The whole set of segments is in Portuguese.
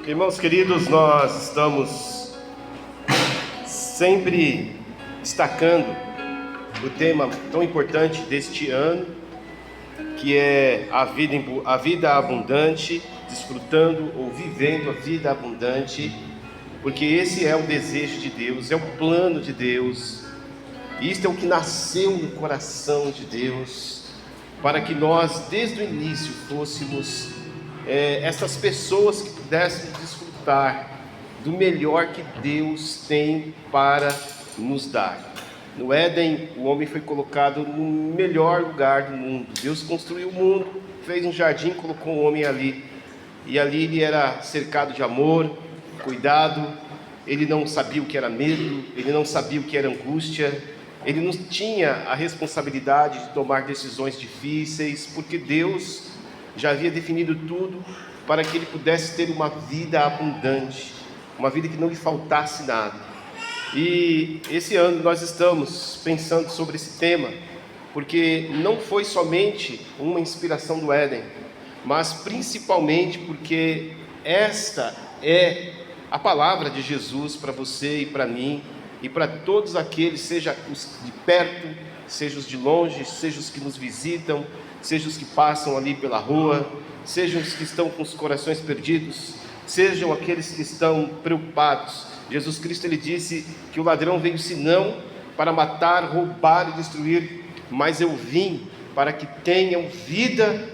Irmãos queridos, nós estamos sempre destacando o tema tão importante deste ano, que é a vida abundante, desfrutando ou vivendo a vida abundante, porque esse é o desejo de Deus, é o plano de Deus, e isto é o que nasceu no coração de Deus, para que nós desde o início fôssemos essas pessoas que pudessem desfrutar do melhor que Deus tem para nos dar. No Éden, o homem foi colocado no melhor lugar do mundo. Deus construiu o mundo, fez um jardim, colocou o homem ali. E ali ele era cercado de amor, cuidado. Ele não sabia o que era medo, ele não sabia o que era angústia. Ele não tinha a responsabilidade de tomar decisões difíceis, porque Deus já havia definido tudo para que ele pudesse ter uma vida abundante, uma vida que não lhe faltasse nada. E esse ano nós estamos pensando sobre esse tema, porque não foi somente uma inspiração do Éden, mas principalmente porque esta é a palavra de Jesus para você e para mim, e para todos aqueles, seja os de perto, seja os de longe, seja os que nos visitam, seja os que passam ali pela rua, sejam os que estão com os corações perdidos, sejam aqueles que estão preocupados. Jesus Cristo, ele disse que o ladrão veio senão para matar, roubar e destruir, mas eu vim para que tenham vida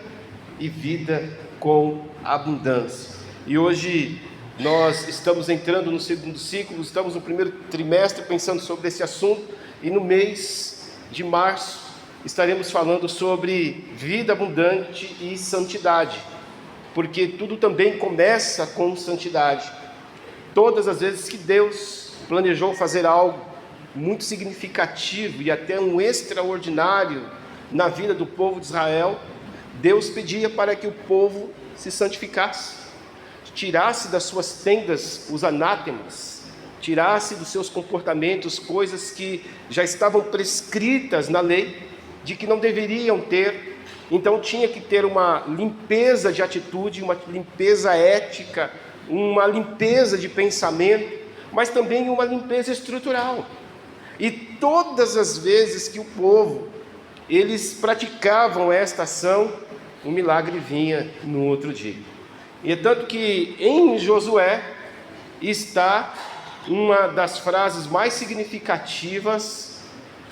e vida com abundância. E hoje nós estamos entrando no segundo ciclo, estamos no primeiro trimestre pensando sobre esse assunto, e no mês de março estaremos falando sobre vida abundante e santidade, porque tudo também começa com santidade. Todas as vezes que Deus planejou fazer algo muito significativo e até um extraordinário na vida do povo de Israel, Deus pedia para que o povo se santificasse, tirasse das suas tendas os anátemas, tirasse dos seus comportamentos coisas que já estavam prescritas na lei, de que não deveriam ter. Então tinha que ter uma limpeza de atitude, uma limpeza ética, uma limpeza de pensamento, mas também uma limpeza estrutural. E todas as vezes que o povo, eles praticavam esta ação, o milagre vinha no outro dia. E é tanto que em Josué está uma das frases mais significativas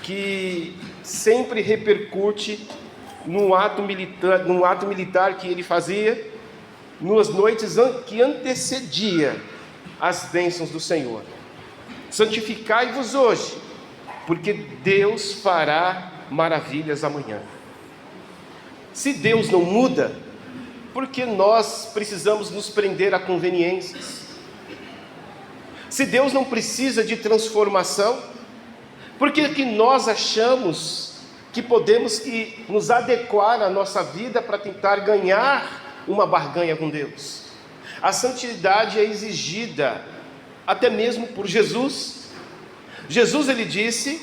que sempre repercute no ato militar que ele fazia, nas noites que antecedia as bênçãos do Senhor. Santificai-vos hoje, porque Deus fará maravilhas amanhã. Se Deus não muda, por que nós precisamos nos prender a conveniências? Se Deus não precisa de transformação, por que nós achamos que podemos nos adequar à nossa vida para tentar ganhar uma barganha com Deus? A santidade é exigida até mesmo por Jesus. Jesus, ele disse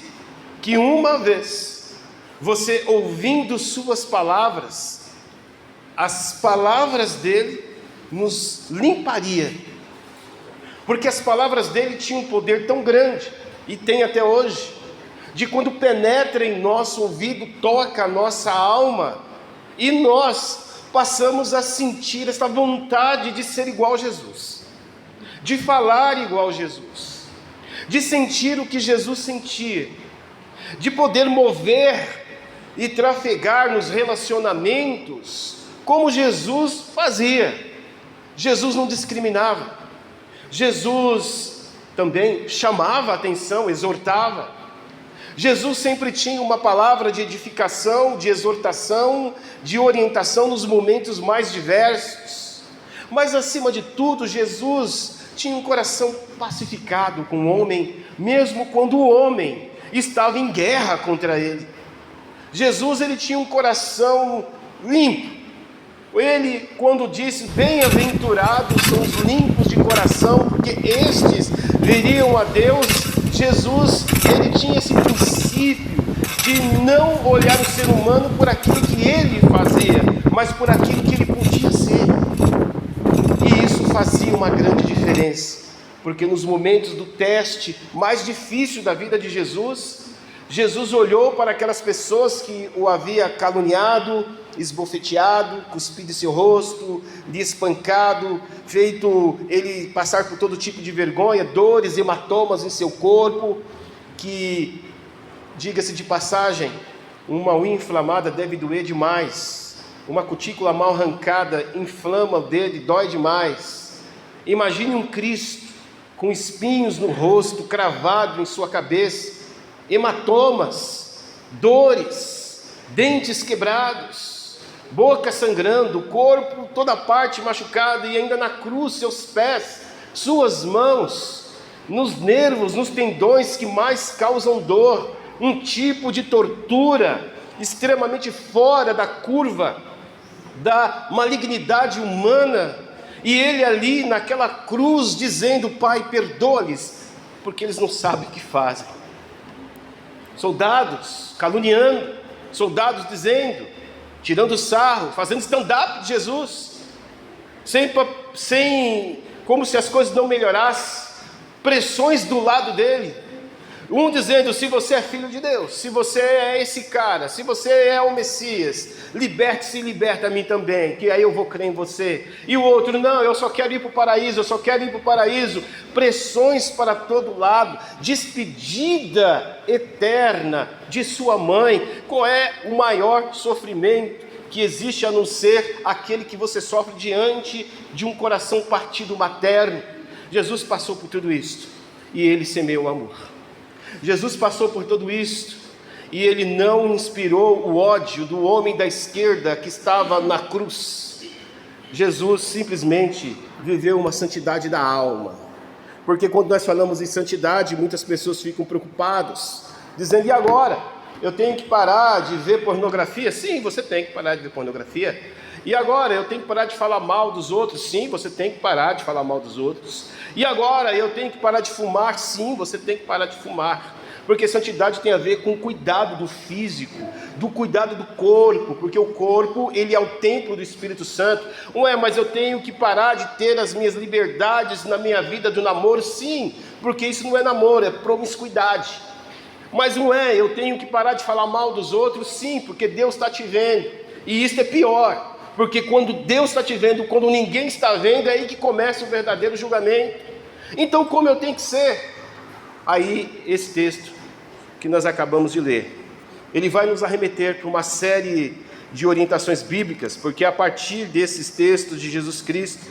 que uma vez você ouvindo suas palavras, as palavras dele nos limparia, porque as palavras dele tinham um poder tão grande, e tem até hoje, de quando penetra em nosso ouvido, toca a nossa alma, e nós passamos a sentir essa vontade de ser igual a Jesus, de falar igual a Jesus, de sentir o que Jesus sentia, de poder mover e trafegar nos relacionamentos como Jesus fazia. Jesus não discriminava, Jesus também chamava a atenção, exortava. Jesus sempre tinha uma palavra de edificação, de exortação, de orientação nos momentos mais diversos. Mas acima de tudo, Jesus tinha um coração pacificado com o homem, mesmo quando o homem estava em guerra contra ele. Jesus, ele tinha um coração limpo. Ele, quando disse, bem-aventurados são os limpos de coração, porque estes veriam a Deus, Jesus, ele tinha esse princípio de não olhar o ser humano por aquilo que ele fazia, mas por aquilo que ele podia ser. E isso fazia uma uma grande diferença, porque nos momentos do teste mais difícil da vida de Jesus, Jesus olhou para aquelas pessoas que o havia caluniado, esbofeteado, cuspido em seu rosto, lhe espancado, feito ele passar por todo tipo de vergonha, dores, hematomas em seu corpo, que, diga-se de passagem, uma unha inflamada deve doer demais, uma cutícula mal arrancada inflama o dedo e dói demais. Imagine um Cristo com espinhos no rosto, cravado em sua cabeça, hematomas, dores, dentes quebrados, boca sangrando, corpo toda parte machucada, e ainda na cruz seus pés, suas mãos, nos nervos, nos tendões que mais causam dor, um tipo de tortura extremamente fora da curva da malignidade humana, e ele ali naquela cruz dizendo: Pai, perdoa-lhes, porque eles não sabem o que fazem. Soldados caluniando, soldados dizendo, tirando sarro, fazendo stand-up de Jesus, sem como se as coisas não melhorassem, pressões do lado dele, um dizendo: se você é filho de Deus, se você é esse cara, se você é o Messias, liberte-se e liberta a mim também, que aí eu vou crer em você. E o outro: não, eu só quero ir para o paraíso, eu só quero ir para o paraíso. Pressões para todo lado, despedida eterna de sua mãe. Qual é o maior sofrimento que existe a não ser aquele que você sofre diante de um coração partido materno? Jesus passou por tudo isso e ele semeou amor. Jesus passou por tudo isso e ele não inspirou o ódio do homem da esquerda que estava na cruz. Jesus simplesmente viveu uma santidade da alma. Porque quando nós falamos em santidade, muitas pessoas ficam preocupadas, dizendo: e agora? Eu tenho que parar de ver pornografia? Sim, você tem que parar de ver pornografia. E agora? Eu tenho que parar de falar mal dos outros? Sim, você tem que parar de falar mal dos outros. E agora? Eu tenho que parar de fumar? Sim, você tem que parar de fumar. Porque santidade tem a ver com o cuidado do físico, do cuidado do corpo, porque o corpo, ele é o templo do Espírito Santo. Ué, mas eu tenho que parar de ter as minhas liberdades na minha vida do namoro? Sim, porque isso não é namoro, é promiscuidade. Mas não é, eu tenho que parar de falar mal dos outros? Sim, porque Deus está te vendo. E isso é pior, porque quando Deus está te vendo, quando ninguém está vendo, é aí que começa o verdadeiro julgamento. Então, como eu tenho que ser? Aí, esse texto que nós acabamos de ler, ele vai nos arremeter para uma série de orientações bíblicas, porque é a partir desses textos de Jesus Cristo,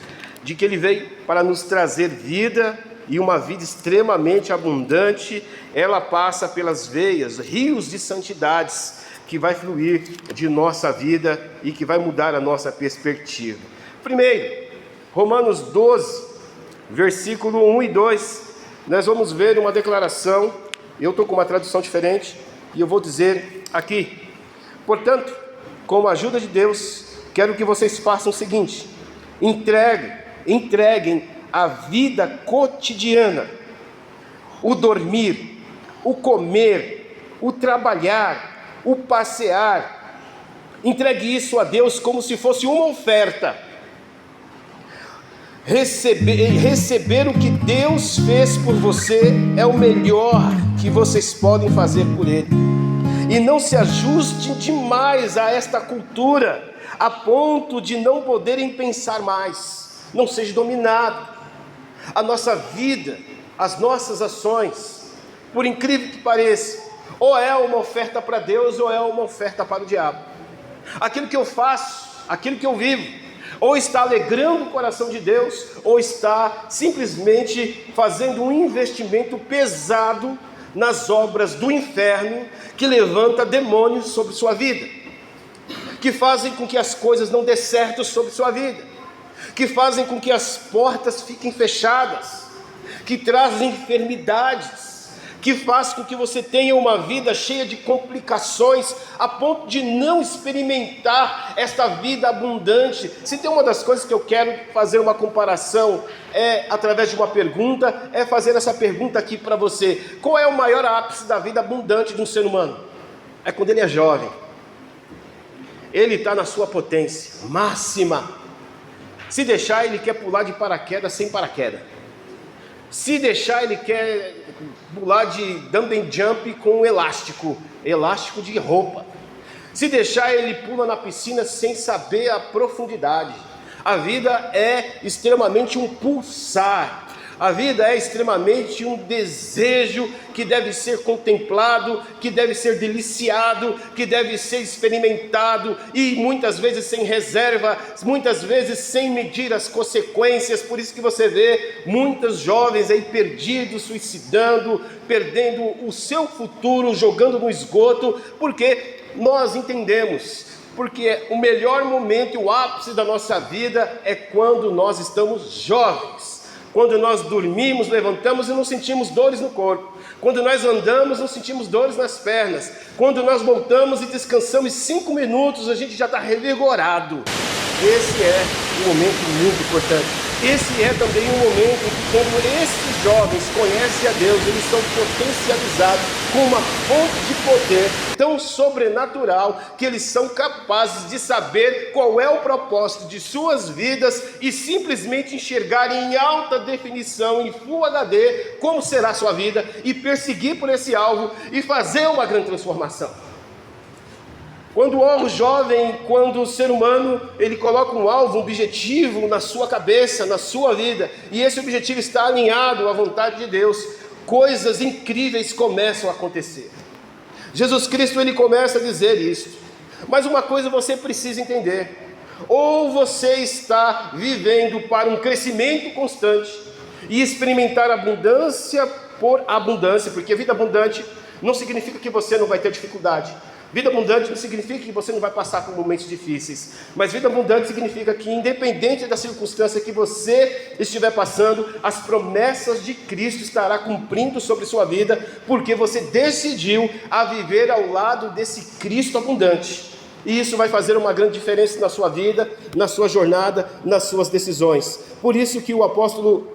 de que ele veio para nos trazer vida, e uma vida extremamente abundante, ela passa pelas veias, rios de santidades, que vai fluir de nossa vida e que vai mudar a nossa perspectiva. Primeiro, Romanos 12, versículo 1 e 2, nós vamos ver uma declaração. Eu estou com uma tradução diferente e eu vou dizer aqui: portanto, com a ajuda de Deus, quero que vocês façam o seguinte: entreguem a vida cotidiana, o dormir, o comer, o trabalhar, o passear, entregue isso a Deus como se fosse uma oferta. Receber o que Deus fez por você é o melhor que vocês podem fazer por Ele. E não se ajustem demais a esta cultura, a ponto de não poderem pensar mais. Não seja dominado. A nossa vida, as nossas ações, por incrível que pareça, ou é uma oferta para Deus ou é uma oferta para o diabo. Aquilo que eu faço, aquilo que eu vivo, ou está alegrando o coração de Deus, ou está simplesmente fazendo um investimento pesado nas obras do inferno, que levanta demônios sobre sua vida, que fazem com que as coisas não dê certo sobre sua vida, que fazem com que as portas fiquem fechadas, que trazem enfermidades, que faz com que você tenha uma vida cheia de complicações, a ponto de não experimentar esta vida abundante. Se tem uma das coisas que eu quero fazer uma comparação, através de uma pergunta, é fazer essa pergunta aqui para você: qual é o maior ápice da vida abundante de um ser humano? É quando ele é jovem, ele está na sua potência máxima, Se deixar, ele quer pular de paraquedas sem paraquedas. Se deixar, ele quer pular de jumping jump com elástico de roupa. Se deixar, ele pula na piscina sem saber a profundidade. A vida é extremamente um pulsar. A vida é extremamente um desejo que deve ser contemplado, que deve ser deliciado, que deve ser experimentado, e muitas vezes sem reserva, muitas vezes sem medir as consequências. Por isso que você vê muitos jovens aí perdidos, suicidando, perdendo o seu futuro, jogando no esgoto, porque nós entendemos, porque o melhor momento e o ápice da nossa vida é quando nós estamos jovens. Quando nós dormimos, levantamos e não sentimos dores no corpo. Quando nós andamos, não sentimos dores nas pernas. Quando nós voltamos e descansamos 5 minutos, a gente já está revigorado. Esse é um momento muito importante. Esse é também um momento em que, quando esses jovens conhecem a Deus, eles são potencializados com uma fonte de poder tão sobrenatural que eles são capazes de saber qual é o propósito de suas vidas e simplesmente enxergar em alta definição, em Full HD, como será a sua vida, e perseguir por esse alvo e fazer uma grande transformação. Quando o jovem, quando o ser humano, ele coloca um alvo, um objetivo na sua cabeça, na sua vida, e esse objetivo está alinhado à vontade de Deus, coisas incríveis começam a acontecer. Jesus Cristo, ele começa a dizer isso. Mas uma coisa você precisa entender: ou você está vivendo para um crescimento constante e experimentar abundância por abundância, porque vida abundante não significa que você não vai ter dificuldade. Vida abundante não significa que você não vai passar por momentos difíceis, mas vida abundante significa que, independente da circunstância que você estiver passando, as promessas de Cristo estará cumprindo sobre sua vida, porque você decidiu a viver ao lado desse Cristo abundante. E isso vai fazer uma grande diferença na sua vida, na sua jornada, nas suas decisões. Por isso que o apóstolo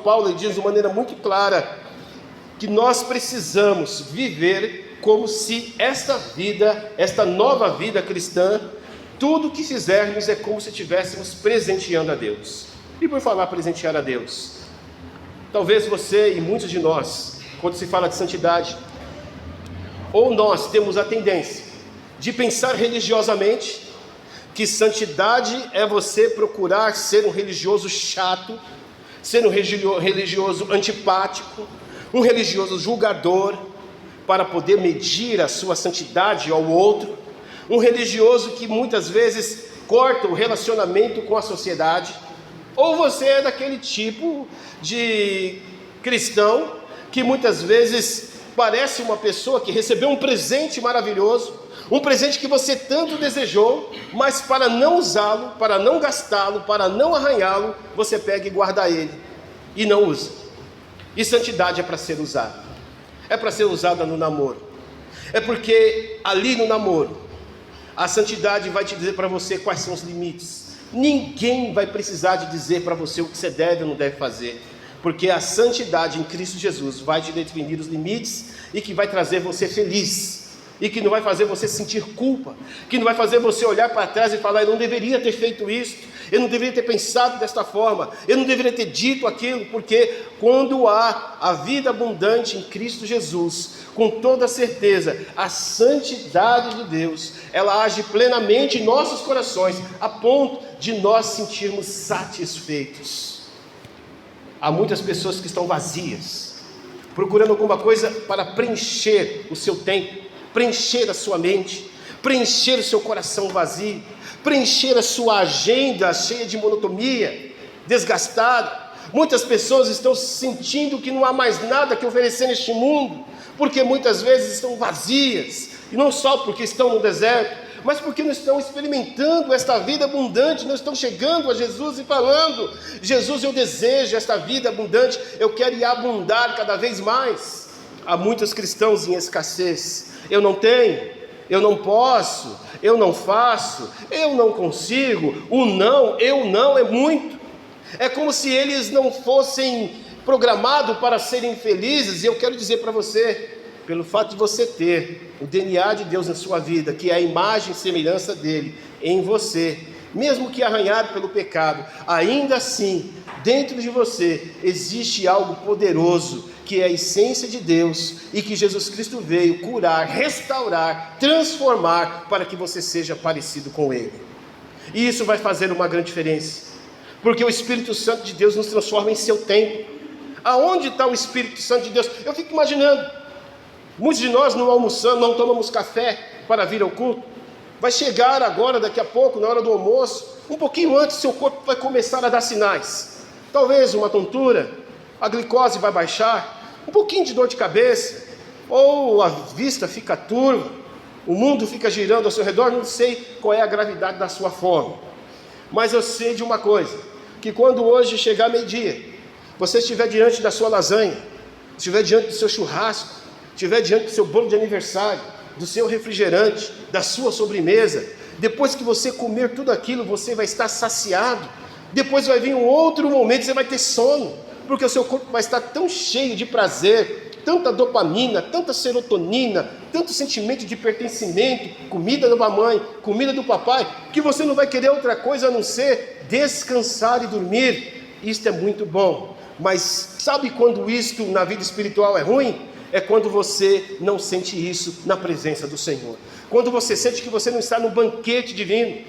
Paulo diz de maneira muito clara que nós precisamos viver como se esta nova vida cristã, tudo que fizermos é como se estivéssemos presenteando a Deus. E por falar presentear a Deus, talvez você e muitos de nós, quando se fala de santidade, ou nós temos a tendência de pensar religiosamente que santidade é você procurar ser um religioso chato, ser um religioso antipático, um religioso julgador, para poder medir a sua santidade ao outro, um religioso que muitas vezes corta o relacionamento com a sociedade. Ou você é daquele tipo de cristão que muitas vezes parece uma pessoa que recebeu um presente maravilhoso, um presente que você tanto desejou, mas para não usá-lo, para não gastá-lo, para não arranhá-lo, você pega e guarda ele e não usa. E santidade é para ser usada. É para ser usada no namoro. É porque ali no namoro, a santidade vai te dizer para você quais são os limites. Ninguém vai precisar de dizer para você o que você deve ou não deve fazer, porque a santidade em Cristo Jesus vai te definir os limites e que vai trazer você feliz, e que não vai fazer você sentir culpa, que não vai fazer você olhar para trás e falar: eu não deveria ter feito isso, eu não deveria ter pensado desta forma, eu não deveria ter dito aquilo. Porque quando há a vida abundante em Cristo Jesus, com toda certeza, a santidade de Deus, ela age plenamente em nossos corações, a ponto de nós sentirmos satisfeitos. Há muitas pessoas que estão vazias, procurando alguma coisa para preencher o seu tempo, preencher a sua mente, preencher o seu coração vazio, preencher a sua agenda cheia de monotonia, desgastada. Muitas pessoas estão sentindo que não há mais nada que oferecer neste mundo, porque muitas vezes estão vazias, e não só porque estão no deserto, mas porque não estão experimentando esta vida abundante, não estão chegando a Jesus e falando: Jesus, eu desejo esta vida abundante, eu quero ir abundar cada vez mais. Há muitos cristãos em escassez: eu não tenho, eu não posso, eu não faço, eu não consigo. Eu não é muito. É como se eles não fossem programados para serem felizes. E eu quero dizer para você, pelo fato de você ter o DNA de Deus na sua vida, que é a imagem e semelhança dele em você, mesmo que arranhado pelo pecado, ainda assim, dentro de você existe algo poderoso, que é a essência de Deus, e que Jesus Cristo veio curar, restaurar, transformar, para que você seja parecido com Ele. E isso vai fazer uma grande diferença, porque o Espírito Santo de Deus nos transforma em seu templo. Aonde está o Espírito Santo de Deus? Eu fico imaginando, muitos de nós não almoçamos, não tomamos café para vir ao culto. Vai chegar agora, daqui a pouco, na hora do almoço, um pouquinho antes, seu corpo vai começar a dar sinais. Talvez uma tontura, a glicose vai baixar, um pouquinho de dor de cabeça, ou a vista fica turva, o mundo fica girando ao seu redor. Não sei qual é a gravidade da sua fome, mas eu sei de uma coisa, que quando hoje chegar meio-dia, você estiver diante da sua lasanha, estiver diante do seu churrasco, estiver diante do seu bolo de aniversário, do seu refrigerante, da sua sobremesa, depois que você comer tudo aquilo, você vai estar saciado. Depois vai vir um outro momento, você vai ter sono, porque o seu corpo vai estar tão cheio de prazer, tanta dopamina, tanta serotonina, tanto sentimento de pertencimento, comida da mamãe, comida do papai, que você não vai querer outra coisa a não ser descansar e dormir. Isto é muito bom, mas sabe quando isto na vida espiritual é ruim? É quando você não sente isso na presença do Senhor, quando você sente que você não está no banquete divino,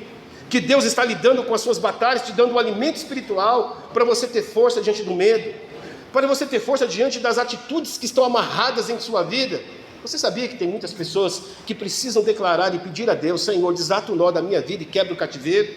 que Deus está lidando com as suas batalhas, te dando um alimento espiritual, para você ter força diante do medo, para você ter força diante das atitudes que estão amarradas em sua vida. Você sabia que tem muitas pessoas que precisam declarar e pedir a Deus: Senhor, desata o nó da minha vida e quebra o cativeiro?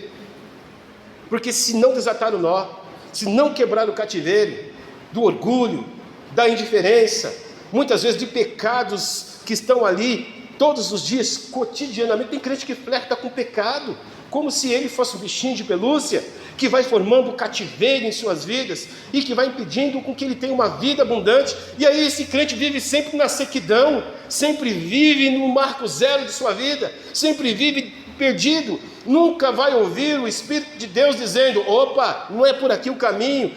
Porque se não desatar o nó, se não quebrar o cativeiro do orgulho, da indiferença, muitas vezes de pecados que estão ali todos os dias, cotidianamente. Tem crente que flerta com pecado, como se ele fosse um bichinho de pelúcia, que vai formando cativeiro em suas vidas, e que vai impedindo com que ele tenha uma vida abundante. E aí esse crente vive sempre na sequidão, sempre vive no marco zero de sua vida, sempre vive perdido, nunca vai ouvir o Espírito de Deus dizendo: opa, não é por aqui o caminho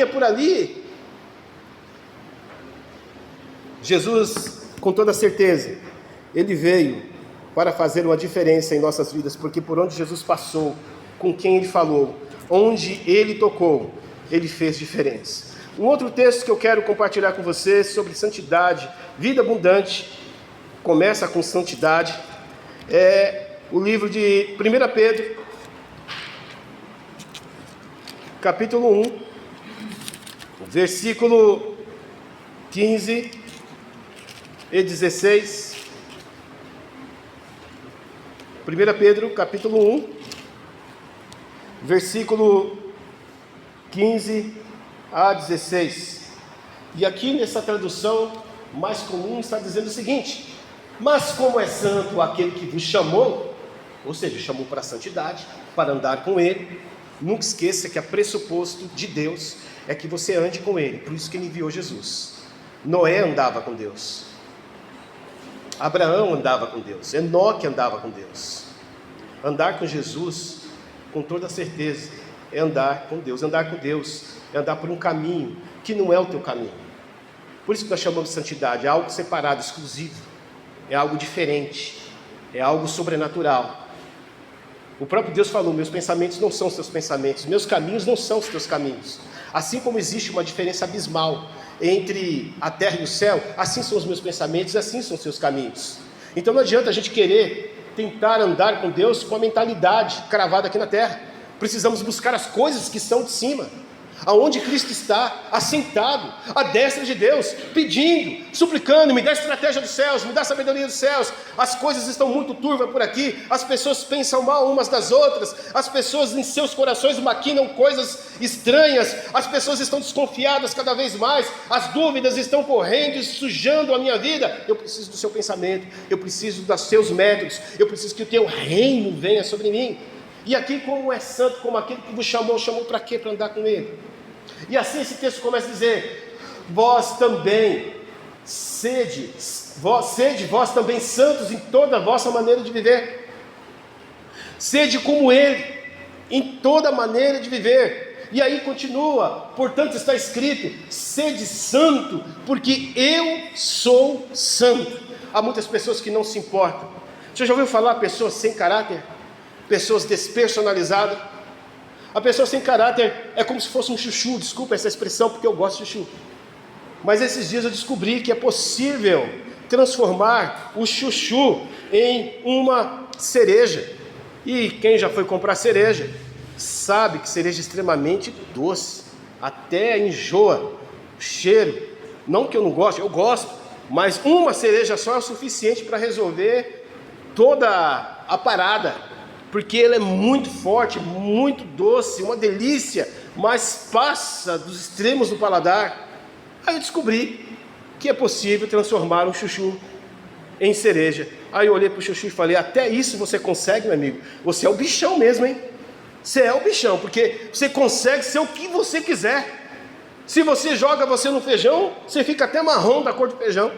é por ali. Jesus, com toda certeza, Ele veio para fazer uma diferença em nossas vidas, porque por onde Jesus passou, com quem Ele falou, onde Ele tocou, Ele fez diferença. Um outro texto que eu quero compartilhar com você sobre santidade, vida abundante, começa com santidade, é o livro de 1 Pedro, capítulo 1, versículo 15 e 16. 1 Pedro, capítulo 1, versículo 15 a 16. E aqui nessa tradução mais comum está dizendo o seguinte: mas como é santo aquele que vos chamou, ou seja, chamou para a santidade, para andar com Ele. Nunca esqueça que a pressuposto de Deus é que você ande com Ele, por isso que Ele enviou Jesus. Noé andava com Deus, Abraão andava com Deus, Enoque andava com Deus. Andar com Jesus, com toda certeza, é andar com Deus. Andar com Deus é andar por um caminho que não é o teu caminho. Por isso que nós chamamos de santidade, é algo separado, exclusivo, é algo diferente, é algo sobrenatural. O próprio Deus falou: meus pensamentos não são os teus pensamentos, meus caminhos não são os teus caminhos. Assim como existe uma diferença abismal entre a terra e o céu, assim são os meus pensamentos, assim são os seus caminhos. Então não adianta a gente querer tentar andar com Deus com a mentalidade cravada aqui na terra. Precisamos buscar as coisas que são de cima, aonde Cristo está, assentado, à destra de Deus, pedindo, suplicando: me dá a estratégia dos céus, me dá a sabedoria dos céus. As coisas estão muito turvas por aqui, as pessoas pensam mal umas das outras, as pessoas em seus corações maquinam coisas estranhas, as pessoas estão desconfiadas cada vez mais, as dúvidas estão correndo e sujando a minha vida. Eu preciso do seu pensamento, eu preciso dos seus métodos, eu preciso que o teu reino venha sobre mim. E aqui, como é santo, como aquele que vos chamou para quê? Para andar com Ele. E assim esse texto começa a dizer: vós também sede vós também santos em toda a vossa maneira de viver. Sede como Ele em toda a maneira de viver. E aí continua: portanto está escrito: sede santo, porque eu sou santo. Há muitas pessoas que não se importam. Você já ouviu falar pessoas sem caráter? pessoas despersonalizadas. A pessoa sem caráter é como se fosse um chuchu, desculpa essa expressão porque eu gosto de chuchu. Mas esses dias eu descobri que é possível transformar o chuchu em uma cereja. E quem já foi comprar cereja sabe que cereja é extremamente doce, até enjoa o cheiro. Não que eu não goste, eu gosto, mas uma cereja só é o suficiente para resolver toda a parada, porque ela é muito forte, muito doce, uma delícia, mas passa dos extremos do paladar. Aí eu descobri que é possível transformar um chuchu em cereja. Aí eu olhei para o chuchu e falei, até isso você consegue, meu amigo? Você é o bichão mesmo, hein? Você é o bichão, porque você consegue ser o que você quiser. Se você joga você no feijão, você fica até marrom da cor do feijão.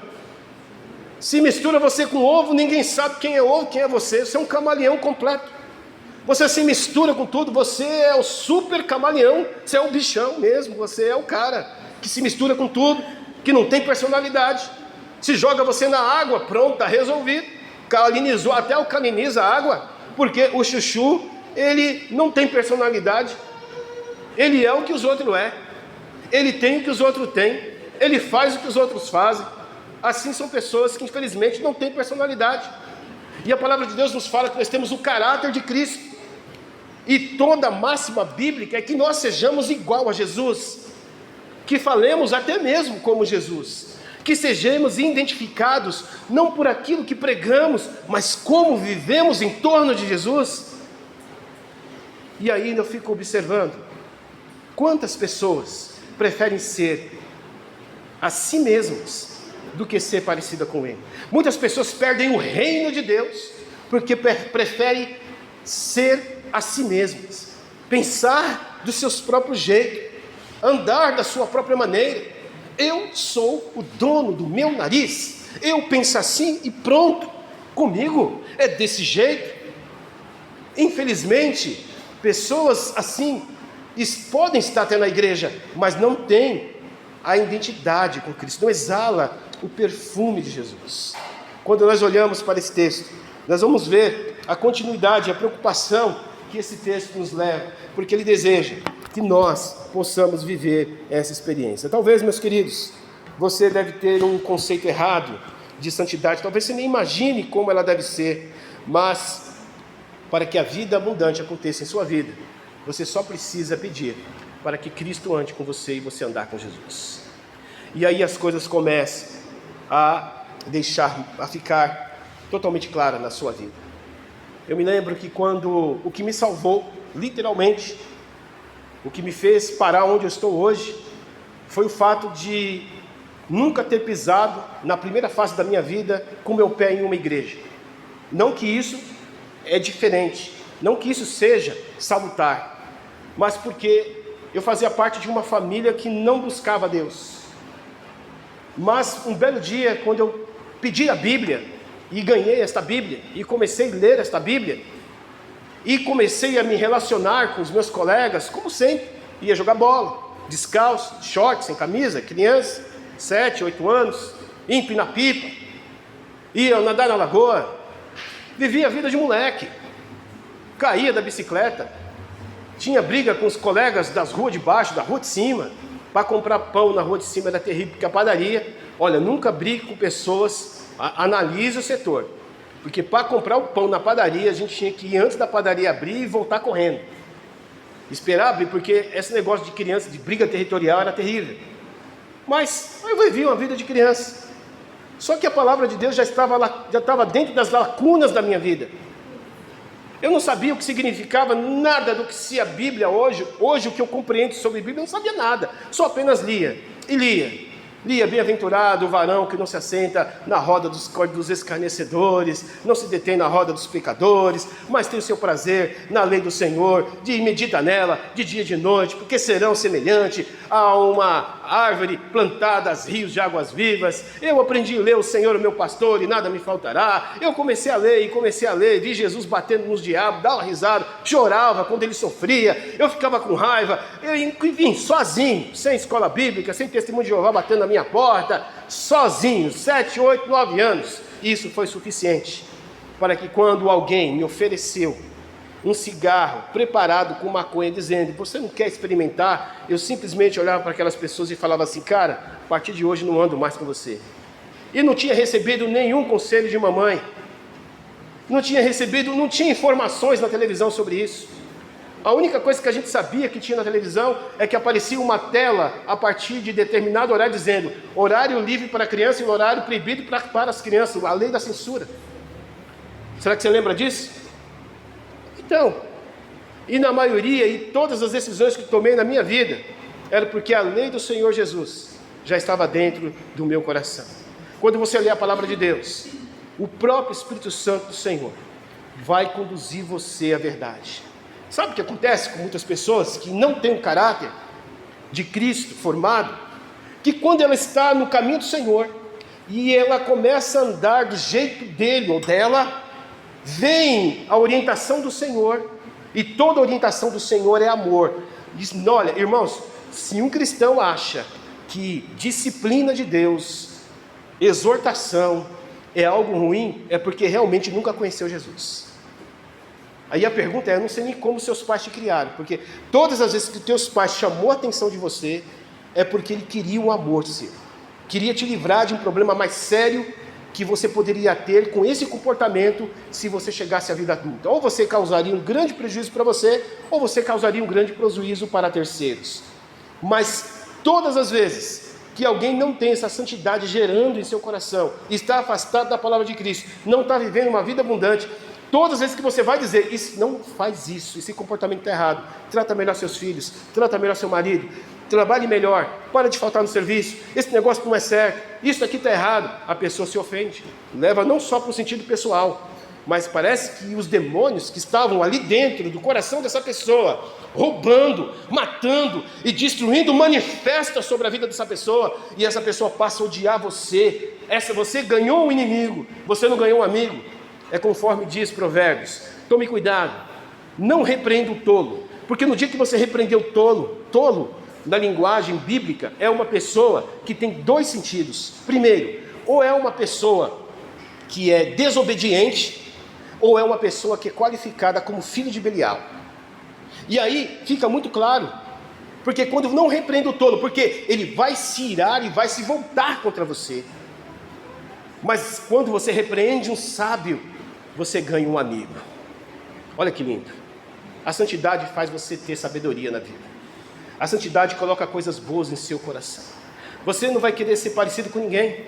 Se mistura você com ovo, ninguém sabe quem é ovo, quem é você. Você é um camaleão completo. Você se mistura com tudo, você é o super camaleão. Você é o bichão mesmo, você é o cara que se mistura com tudo, que não tem personalidade. Se joga você na água, pronto, está resolvido. Calinizou, até alcaliniza a água, porque o chuchu, ele não tem personalidade. Ele é o que os outros é. Ele tem o que os outros têm. Ele faz o que os outros fazem. Assim são pessoas que infelizmente não têm personalidade. E a palavra de Deus nos fala que nós temos o caráter de Cristo. E toda a máxima bíblica é que nós sejamos igual a Jesus, que falemos até mesmo como Jesus, que sejamos identificados não por aquilo que pregamos, mas como vivemos em torno de Jesus. E aí eu fico observando quantas pessoas preferem ser a si mesmos do que ser parecida com Ele. Muitas pessoas perdem o reino de Deus porque preferem ser a si mesmas, pensar dos seus próprios jeitos, andar da sua própria maneira. Eu sou o dono do meu nariz, eu penso assim e pronto, comigo é desse jeito. Infelizmente, pessoas assim podem estar até na igreja, mas não têm a identidade com Cristo, não exala o perfume de Jesus. Quando nós olhamos para esse texto, nós vamos ver a continuidade, a preocupação que esse texto nos leva, porque ele deseja que nós possamos viver essa experiência. Talvez, meus queridos, você deve ter um conceito errado de santidade, talvez você nem imagine como ela deve ser, mas para que a vida abundante aconteça em sua vida, você só precisa pedir para que Cristo ande com você e você andar com Jesus. E aí as coisas começam a ficar totalmente claras na sua vida. Eu me lembro que quando o que me salvou, literalmente, o que me fez parar onde eu estou hoje, foi o fato de nunca ter pisado na primeira fase da minha vida com meu pé em uma igreja. Não que isso é diferente, não que isso seja salutar, mas porque eu fazia parte de uma família que não buscava Deus. Mas um belo dia, quando eu pedi a Bíblia, e ganhei esta Bíblia, e comecei a ler esta Bíblia, e comecei a me relacionar com os meus colegas, como sempre, ia jogar bola, descalço, short, sem camisa, criança, 7, 8 anos, ia empinar pipa, ia nadar na lagoa, vivia a vida de moleque, caía da bicicleta, tinha briga com os colegas das ruas de baixo, da rua de cima, para comprar pão na rua de cima era terrível, porque a padaria, olha, nunca brigue com pessoas, analise o setor, porque para comprar o pão na padaria, a gente tinha que ir antes da padaria abrir e voltar correndo, esperar abrir, porque esse negócio de criança, de briga territorial era terrível, mas eu vivi uma vida de criança, só que a palavra de Deus já estava dentro das lacunas da minha vida. Eu não sabia o que significava nada do que se a Bíblia hoje o que eu compreendo sobre a Bíblia, eu não sabia nada, só apenas lia, e lia, bem-aventurado o varão que não se assenta na roda dos escarnecedores, não se detém na roda dos pecadores, mas tem o seu prazer na lei do Senhor, de medita nela, de dia e de noite, porque serão semelhante a uma árvore plantada às rios de águas vivas. Eu aprendi a ler o Senhor, o meu pastor, e nada me faltará. Eu comecei a ler, vi Jesus batendo nos diabos, dava risada, chorava quando ele sofria, eu ficava com raiva, eu vim sozinho, sem escola bíblica, sem testemunho de Jeová batendo na minha porta, sozinho, 7, 8, 9 anos, isso foi suficiente para que quando alguém me ofereceu um cigarro preparado com maconha, dizendo: você não quer experimentar? Eu simplesmente olhava para aquelas pessoas e falava assim: cara, a partir de hoje não ando mais com você. E não tinha recebido nenhum conselho de mamãe, não tinha informações na televisão sobre isso. A única coisa que a gente sabia que tinha na televisão é que aparecia uma tela a partir de determinado horário dizendo: horário livre para criança e horário proibido para as crianças, a lei da censura. Será que você lembra disso? Então, e na maioria e todas as decisões que tomei na minha vida, era porque a lei do Senhor Jesus já estava dentro do meu coração. Quando você lê a palavra de Deus, o próprio Espírito Santo do Senhor vai conduzir você à verdade. Sabe o que acontece com muitas pessoas que não têm o caráter de Cristo formado? Que quando ela está no caminho do Senhor e ela começa a andar do jeito dele ou dela, vem a orientação do Senhor, e toda orientação do Senhor é amor. Diz: olha, irmãos, se um cristão acha que disciplina de Deus, exortação é algo ruim, é porque realmente nunca conheceu Jesus. Aí a pergunta é: eu não sei nem como seus pais te criaram, porque todas as vezes que teus pais chamou a atenção de você, é porque ele queria um amor seu, queria te livrar de um problema mais sério que você poderia ter com esse comportamento se você chegasse à vida adulta. Ou você causaria um grande prejuízo para você, ou você causaria um grande prejuízo para terceiros. Mas todas as vezes que alguém não tem essa santidade gerando em seu coração, está afastado da palavra de Cristo, não está vivendo uma vida abundante, todas as vezes que você vai dizer: isso, não faz isso, esse comportamento está errado, trata melhor seus filhos, trata melhor seu marido, trabalhe melhor, para de faltar no serviço, esse negócio não é certo, isso aqui está errado, a pessoa se ofende. Leva não só para o sentido pessoal, mas parece que os demônios que estavam ali dentro do coração dessa pessoa, roubando, matando e destruindo, manifesta sobre a vida dessa pessoa, e essa pessoa passa a odiar você. Você ganhou um inimigo, você não ganhou um amigo. É conforme diz Provérbios: tome cuidado, não repreenda o tolo, porque no dia que você repreender o tolo, na linguagem bíblica, é uma pessoa que tem dois sentidos. Primeiro, ou é uma pessoa que é desobediente, ou é uma pessoa que é qualificada como filho de Belial. E aí fica muito claro, porque quando não repreende o tolo, porque ele vai se irar e vai se voltar contra você. Mas quando você repreende um sábio, você ganha um amigo. Olha que lindo. A santidade faz você ter sabedoria na vida. A santidade coloca coisas boas em seu coração. Você não vai querer ser parecido com ninguém,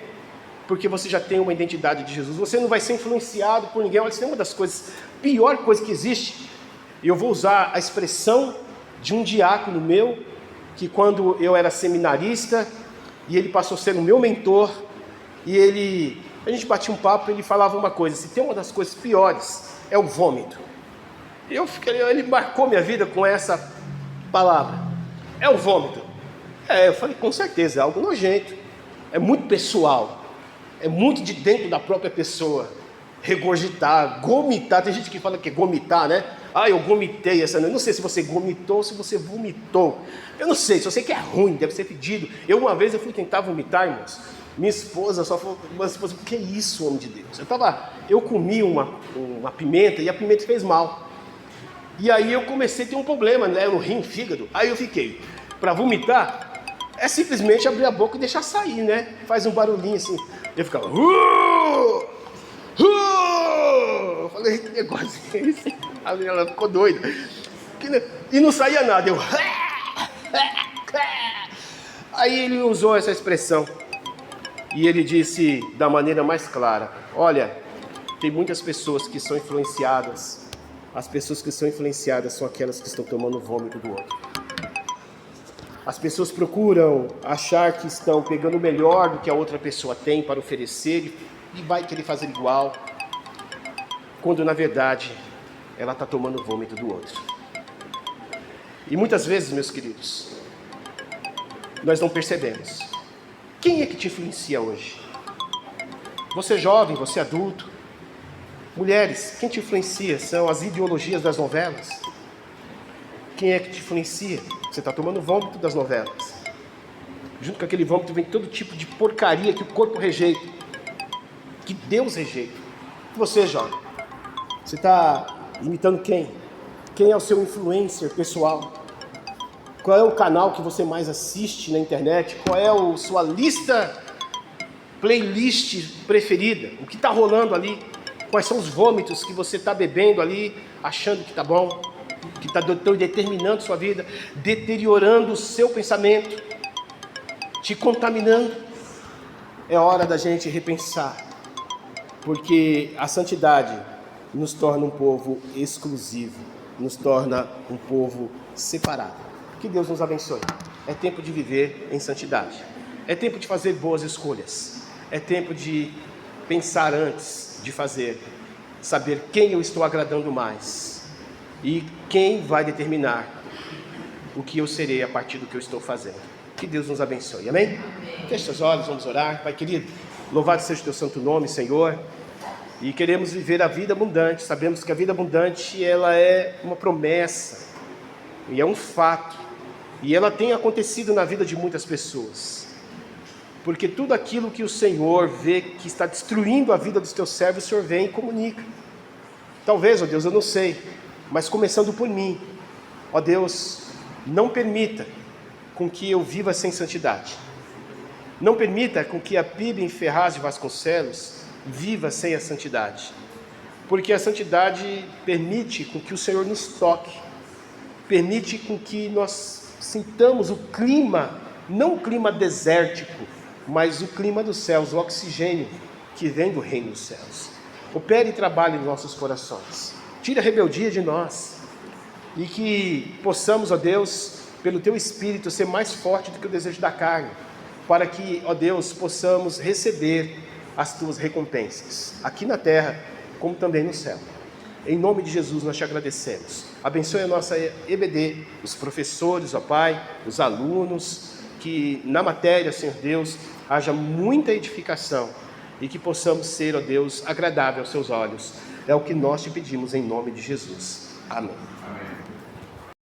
porque você já tem uma identidade de Jesus. Você não vai ser influenciado por ninguém. Olha, isso é uma das coisas, pior coisa que existe. E eu vou usar a expressão de um diácono meu, que quando eu era seminarista, e ele passou a ser o meu mentor, e a gente batia um papo e ele falava uma coisa: se tem uma das coisas piores, é o vômito. Ele marcou minha vida com essa palavra. É o vômito. Eu falei: com certeza, é algo nojento, é muito pessoal, é muito de dentro da própria pessoa. Regurgitar, gomitar, tem gente que fala que é gomitar, né? Eu gomitei essa noite. Eu não sei se você gomitou ou se você vomitou. Eu não sei, só sei que é ruim, deve ser fedido. Uma vez eu fui tentar vomitar, irmãos. Minha esposa só falou: o que é isso, homem de Deus? Eu comi uma pimenta e a pimenta fez mal. E aí eu comecei a ter um problema, né, no rim, fígado. Aí eu fiquei, para vomitar, é simplesmente abrir a boca e deixar sair, né? Faz um barulhinho assim. Eu ficava... Eu falei: que negócio é esse? Ela ficou doida. E não saía nada. Aí ele usou essa expressão. E ele disse da maneira mais clara: olha, tem muitas pessoas que são influenciadas. As pessoas que são influenciadas são aquelas que estão tomando o vômito do outro. As pessoas procuram achar que estão pegando o melhor do que a outra pessoa tem para oferecer e vai querer fazer igual, quando na verdade ela está tomando o vômito do outro. E muitas vezes, meus queridos, nós não percebemos. Quem é que te influencia hoje? Você jovem, você adulto. Mulheres, quem te influencia? São as ideologias das novelas. Quem é que te influencia? Você está tomando vômito das novelas. Junto com aquele vômito vem todo tipo de porcaria que o corpo rejeita, que Deus rejeita. E você, jovem, você está imitando quem? Quem é o seu influencer pessoal? Qual é o canal que você mais assiste na internet? Qual é a sua lista, playlist preferida? O que está rolando ali? Quais são os vômitos que você está bebendo ali, achando que está bom? Que está determinando sua vida, deteriorando o seu pensamento, te contaminando? É hora da gente repensar, porque a santidade nos torna um povo exclusivo, nos torna um povo separado. Que Deus nos abençoe. É tempo de viver em santidade. É tempo de fazer boas escolhas. É tempo de pensar antes de fazer. Saber quem eu estou agradando mais. E quem vai determinar o que eu serei a partir do que eu estou fazendo. Que Deus nos abençoe. Amém? Feche seus olhos, vamos orar. Pai querido, louvado seja o teu santo nome, Senhor. E queremos viver a vida abundante. Sabemos que a vida abundante, ela é uma promessa. E é um fato. E ela tem acontecido na vida de muitas pessoas. Porque tudo aquilo que o Senhor vê que está destruindo a vida dos teus servos, o Senhor vem e comunica. Talvez, ó Deus, eu não sei, mas começando por mim. Ó Deus, não permita com que eu viva sem santidade. Não permita com que a Bíblia em Ferraz de Vasconcelos viva sem a santidade. Porque a santidade permite com que o Senhor nos toque. Permite com que nós sintamos o clima, não o clima desértico, mas o clima dos céus, o oxigênio que vem do reino dos céus. Opere e trabalhe nos nossos corações. Tire a rebeldia de nós. E que possamos, ó Deus, pelo Teu Espírito, ser mais forte do que o desejo da carne. Para que, ó Deus, possamos receber as Tuas recompensas. Aqui na terra, como também no céu. Em nome de Jesus nós te agradecemos. Abençoe a nossa EBD, os professores, ó Pai, os alunos, que na matéria, Senhor Deus, haja muita edificação e que possamos ser, ó Deus, agradável aos seus olhos. É o que nós te pedimos em nome de Jesus. Amém. Amém.